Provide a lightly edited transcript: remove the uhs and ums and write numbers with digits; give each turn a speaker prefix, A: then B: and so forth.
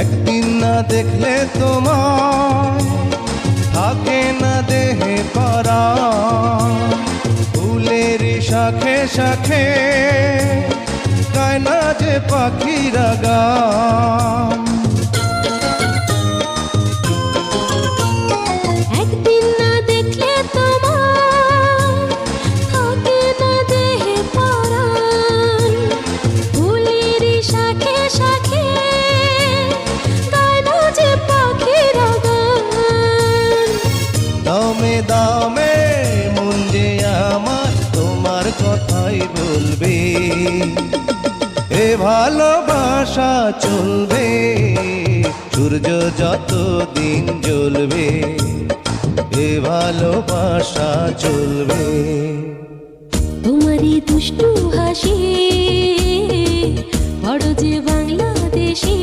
A: একদিন না দেখলে তোমায় থাকে না দেহে পরা, ফুলের শাখে শাখে গায় না যে পাখিরা গান।
B: একদিন না দেখলে তোমায় থাকে না দেহে পরাণ, ফুলের শাখে শাখে গায় না যে পাখিরা গান।
A: দমে দমে মন যে আমার তোমার কথাই বলবে, এ ভালোবাসা চলবে সূর্য যত দিন জ্বলবে, এ ভালোবাসা চলবে।
B: তোমারই দুষ্টু হাসি বড় যে বাংলাদেশী,